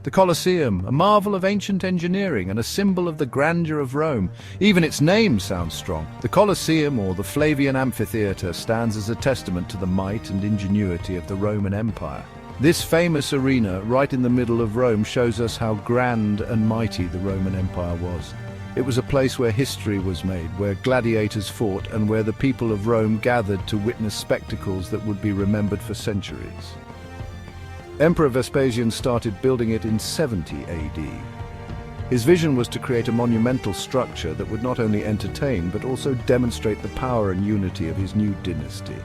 The Colosseum, a marvel of ancient engineering and a symbol of the grandeur of Rome. Even its name sounds strong. The Colosseum, or the Flavian Amphitheatre, stands as a testament to the might and ingenuity of the Roman Empire. This famous arena, right in the middle of Rome, shows us how grand and mighty the Roman Empire was. It was a place where history was made, where gladiators fought, and where the people of Rome gathered to witness spectacles that would be remembered for centuries. Emperor Vespasian started building it in 70 AD. His vision was to create a monumental structure that would not only entertain but also demonstrate the power and unity of his new dynasty.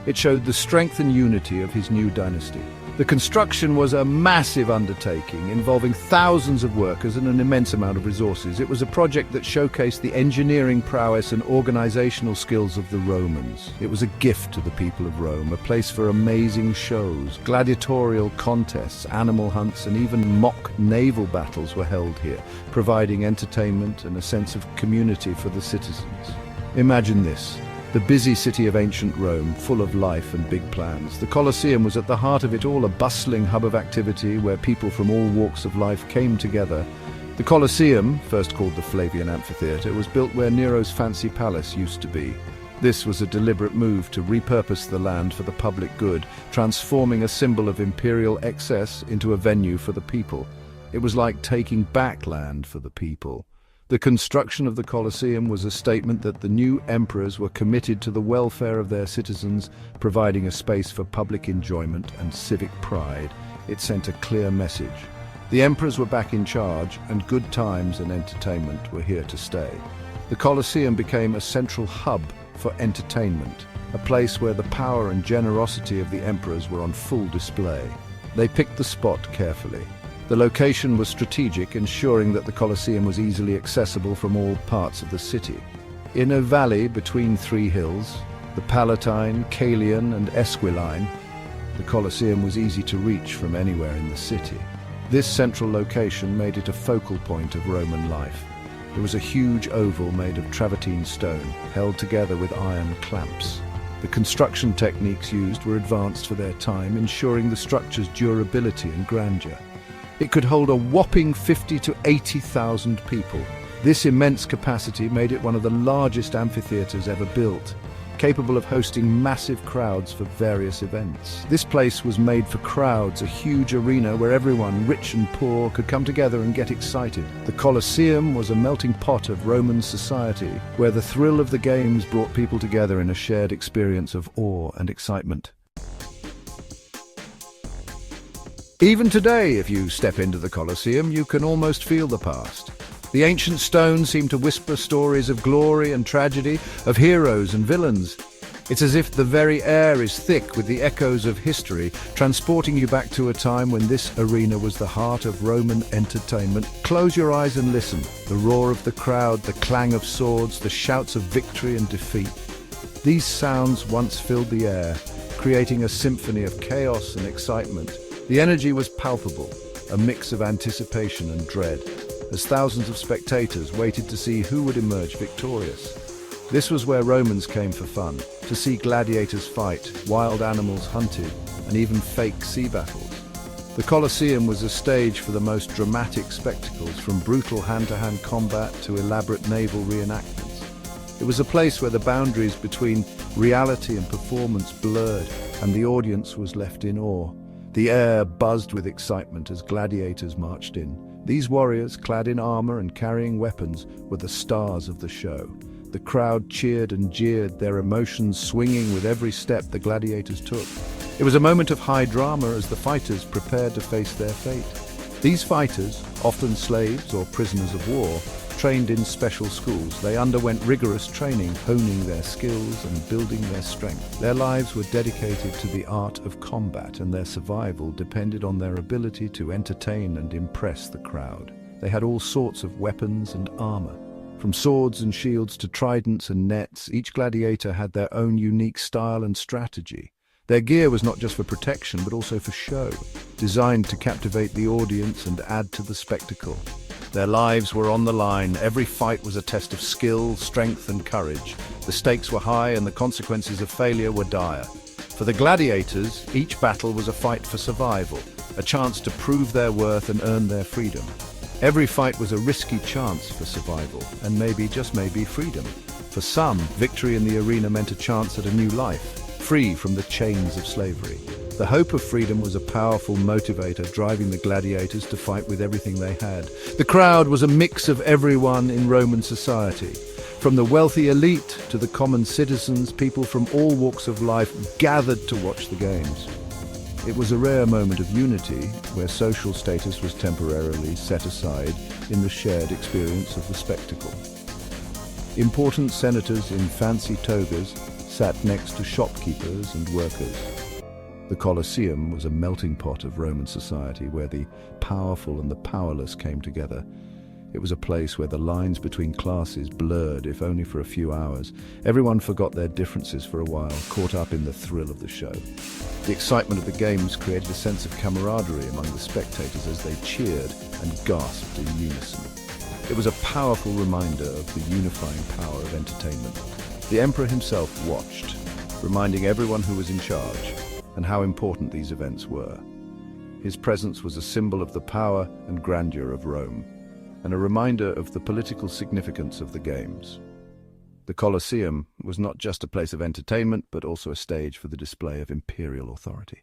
It showed the strength and unity of his new dynasty. The construction was a massive undertaking involving thousands of workers and an immense amount of resources. It was a project that showcased the engineering prowess and organizational skills of the Romans. It was a gift to the people of Rome, a place for amazing shows, gladiatorial contests, animal hunts, and even mock naval battles were held here, providing entertainment and a sense of community for the citizens. Imagine this. The busy city of ancient Rome, full of life and big plans. The Colosseum was at the heart of it all, a bustling hub of activity where people from all walks of life came together. The Colosseum, first called the Flavian Amphitheatre, was built where Nero's fancy palace used to be. This was a deliberate move to repurpose the land for the public good, transforming a symbol of imperial excess into a venue for the people. It was like taking back land for the people. The construction of the Colosseum was a statement that the new emperors were committed to the welfare of their citizens, providing a space for public enjoyment and civic pride. It sent a clear message. The emperors were back in charge, and good times and entertainment were here to stay. The Colosseum became a central hub for entertainment, a place where the power and generosity of the emperors were on full display. They picked the spot carefully. The location was strategic, ensuring that the Colosseum was easily accessible from all parts of the city. In a valley between three hills, the Palatine, Caelian and Esquiline, the Colosseum was easy to reach from anywhere in the city. This central location made it a focal point of Roman life. It was a huge oval made of travertine stone, held together with iron clamps. The construction techniques used were advanced for their time, ensuring the structure's durability and grandeur. It could hold a whopping 50 to 80,000 people. This immense capacity made it one of the largest amphitheatres ever built, capable of hosting massive crowds for various events. This place was made for crowds, a huge arena where everyone, rich and poor, could come together and get excited. The Colosseum was a melting pot of Roman society, where the thrill of the games brought people together in a shared experience of awe and excitement. Even today, if you step into the Colosseum, you can almost feel the past. The ancient stones seem to whisper stories of glory and tragedy, of heroes and villains. It's as if the very air is thick with the echoes of history, transporting you back to a time when this arena was the heart of Roman entertainment. Close your eyes and listen. The roar of the crowd, the clang of swords, the shouts of victory and defeat. These sounds once filled the air, creating a symphony of chaos and excitement. The energy was palpable, a mix of anticipation and dread, as thousands of spectators waited to see who would emerge victorious. This was where Romans came for fun, to see gladiators fight, wild animals hunted, and even fake sea battles. The Colosseum was a stage for the most dramatic spectacles, from brutal hand-to-hand combat to elaborate naval reenactments. It was a place where the boundaries between reality and performance blurred, and the audience was left in awe. The air buzzed with excitement as gladiators marched in. These warriors, clad in armor and carrying weapons, were the stars of the show. The crowd cheered and jeered, their emotions swinging with every step the gladiators took. It was a moment of high drama as the fighters prepared to face their fate. These fighters, often slaves or prisoners of war, trained in special schools. They underwent rigorous training, honing their skills and building their strength. Their lives were dedicated to the art of combat, and their survival depended on their ability to entertain and impress the crowd. They had all sorts of weapons and armor. From swords and shields to tridents and nets, each gladiator had their own unique style and strategy. Their gear was not just for protection, but also for show, designed to captivate the audience and add to the spectacle. Their lives were on the line. Every fight was a test of skill, strength, and courage. The stakes were high and the consequences of failure were dire. For the gladiators, each battle was a fight for survival. a chance to prove their worth and earn their freedom. Every fight was a risky chance for survival, and maybe, just maybe, freedom. For some, victory in the arena meant a chance at a new life, free from the chains of slavery. The hope of freedom was a powerful motivator, driving the gladiators to fight with everything they had. The crowd was a mix of everyone in Roman society. From the wealthy elite to the common citizens, people from all walks of life gathered to watch the games. It was a rare moment of unity, where social status was temporarily set aside in the shared experience of the spectacle. Important senators in fancy togas sat next to shopkeepers and workers. The Colosseum was a melting pot of Roman society where the powerful and the powerless came together. It was a place where the lines between classes blurred, if only for a few hours. Everyone forgot their differences for a while, caught up in the thrill of the show. The excitement of the games created a sense of camaraderie among the spectators as they cheered and gasped in unison. It was a powerful reminder of the unifying power of entertainment. The emperor himself watched, reminding everyone who was in charge and how important these events were. His presence was a symbol of the power and grandeur of Rome, and a reminder of the political significance of the games. The Colosseum was not just a place of entertainment, but also a stage for the display of imperial authority.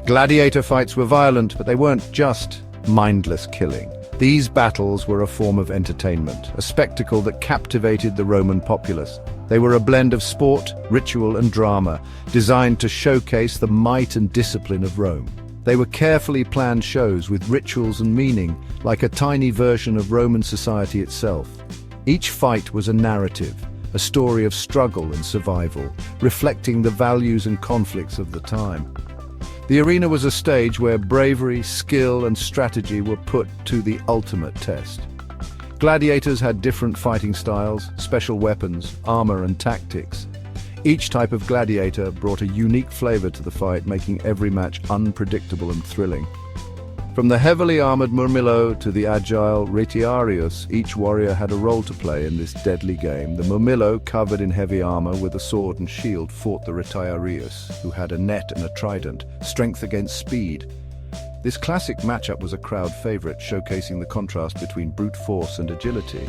Gladiator fights were violent, but they weren't just mindless killing. These battles were a form of entertainment, a spectacle that captivated the Roman populace. They were a blend of sport, ritual, and drama, designed to showcase the might and discipline of Rome. They were carefully planned shows with rituals and meaning, like a tiny version of Roman society itself. Each fight was a narrative, a story of struggle and survival, reflecting the values and conflicts of the time. The arena was a stage where bravery, skill, and strategy were put to the ultimate test. Gladiators had different fighting styles, special weapons, armor, and tactics. Each type of gladiator brought a unique flavor to the fight, making every match unpredictable and thrilling. From the heavily armored murmillo to the agile retiarius, each warrior had a role to play in this deadly game. The murmillo, covered in heavy armor with a sword and shield, fought the retiarius, who had a net and a trident, strength against speed. This classic matchup was a crowd favorite, showcasing the contrast between brute force and agility.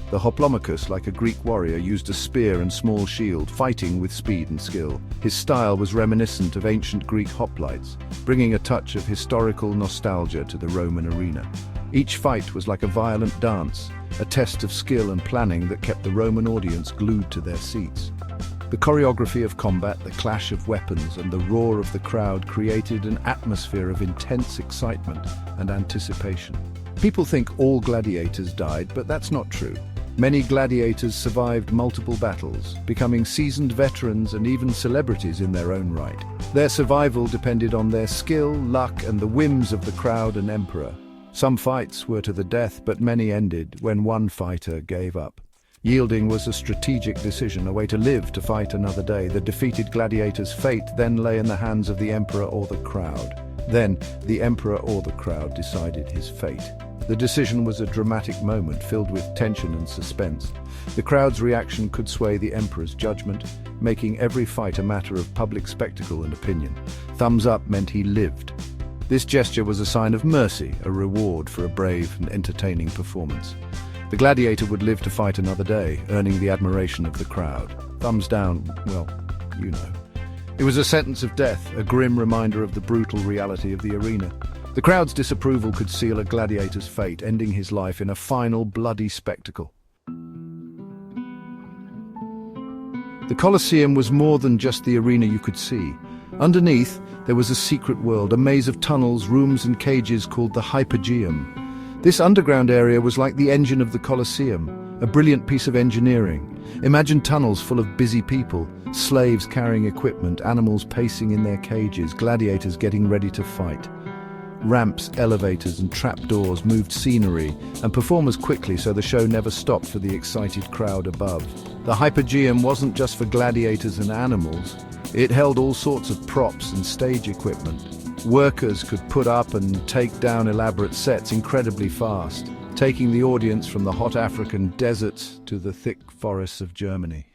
The hoplomachus, like a Greek warrior, used a spear and small shield, fighting with speed and skill. His style was reminiscent of ancient Greek hoplites, bringing a touch of historical nostalgia to the Roman arena. Each fight was like a violent dance, a test of skill and planning that kept the Roman audience glued to their seats. The choreography of combat, the clash of weapons, and the roar of the crowd created an atmosphere of intense excitement and anticipation. People think all gladiators died, but that's not true. Many gladiators survived multiple battles, becoming seasoned veterans and even celebrities in their own right. Their survival depended on their skill, luck, and the whims of the crowd and emperor. Some fights were to the death, but many ended when one fighter gave up. Yielding was a strategic decision, a way to live to fight another day. The defeated gladiator's fate then lay in the hands of the emperor or the crowd. Then, the emperor or the crowd decided his fate. The decision was a dramatic moment filled with tension and suspense. The crowd's reaction could sway the emperor's judgment, making every fight a matter of public spectacle and opinion. Thumbs up meant he lived. This gesture was a sign of mercy, a reward for a brave and entertaining performance. The gladiator would live to fight another day, earning the admiration of the crowd. Thumbs down, well, you know. It was a sentence of death, a grim reminder of the brutal reality of the arena. The crowd's disapproval could seal a gladiator's fate, ending his life in a final bloody spectacle. The Colosseum was more than just the arena you could see. Underneath, there was a secret world, a maze of tunnels, rooms, and cages called the Hypogeum. This underground area was like the engine of the Colosseum, a brilliant piece of engineering. Imagine tunnels full of busy people, slaves carrying equipment, animals pacing in their cages, gladiators getting ready to fight. Ramps, elevators, and trapdoors moved scenery and performers quickly, so the show never stopped for the excited crowd above. The Hypogeum wasn't just for gladiators and animals. It held all sorts of props and stage equipment. Workers could put up and take down elaborate sets incredibly fast, taking the audience from the hot African deserts to the thick forests of Germany.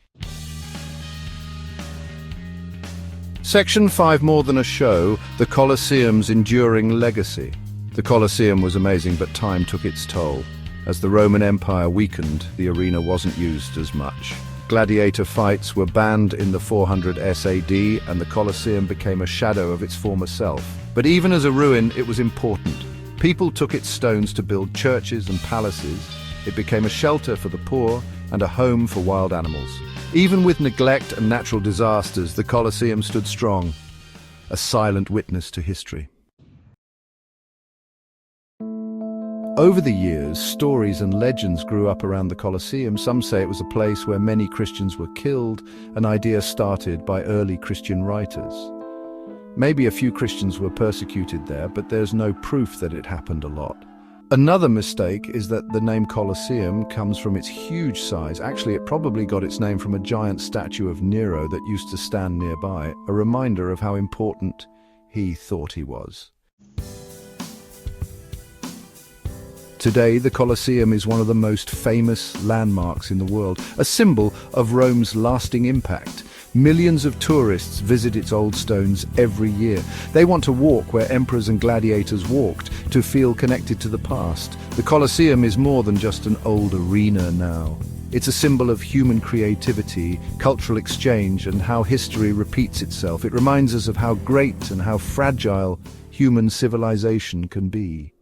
Section 5: More than a show, the Colosseum's enduring legacy. The Colosseum was amazing, but time took its toll. As the Roman Empire weakened, the arena wasn't used as much. Gladiator fights were banned in the 400 SAD, and the Colosseum became a shadow of its former self. But even as a ruin, it was important. People took its stones to build churches and palaces. It became a shelter for the poor and a home for wild animals. Even with neglect and natural disasters, the Colosseum stood strong, a silent witness to history. Over the years, stories and legends grew up around the Colosseum. Some say it was a place where many Christians were killed, an idea started by early Christian writers. Maybe a few Christians were persecuted there, but there's no proof that it happened a lot. Another mistake is that the name Colosseum comes from its huge size. Actually, it probably got its name from a giant statue of Nero that used to stand nearby, a reminder of how important he thought he was. Today, the Colosseum is one of the most famous landmarks in the world, a symbol of Rome's lasting impact. Millions of tourists visit its old stones every year. They want to walk where emperors and gladiators walked, to feel connected to the past. The Colosseum is more than just an old arena now. It's a symbol of human creativity, cultural exchange, and how history repeats itself. It reminds us of how great and how fragile human civilization can be.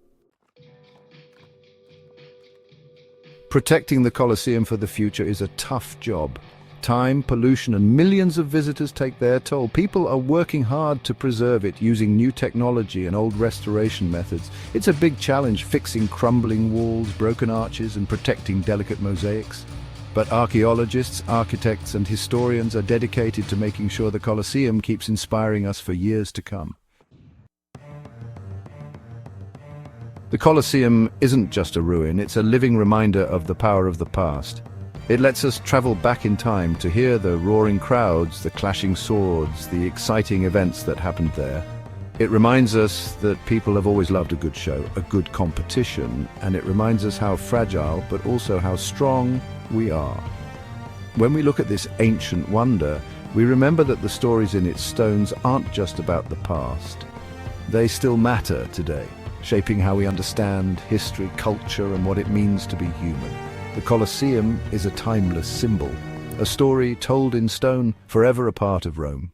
Protecting the Colosseum for the future is a tough job. Time, pollution, and millions of visitors take their toll. People are working hard to preserve it, using new technology and old restoration methods. It's a big challenge, fixing crumbling walls, broken arches, and protecting delicate mosaics. But archaeologists, architects, and historians are dedicated to making sure the Colosseum keeps inspiring us for years to come. The Colosseum isn't just a ruin, it's a living reminder of the power of the past. It lets us travel back in time to hear the roaring crowds, the clashing swords, the exciting events that happened there. It reminds us that people have always loved a good show, a good competition, and it reminds us how fragile, but also how strong we are. When we look at this ancient wonder, we remember that the stories in its stones aren't just about the past. They still matter today, shaping how we understand history, culture, and what it means to be human. The Colosseum is a timeless symbol, a story told in stone, forever a part of Rome.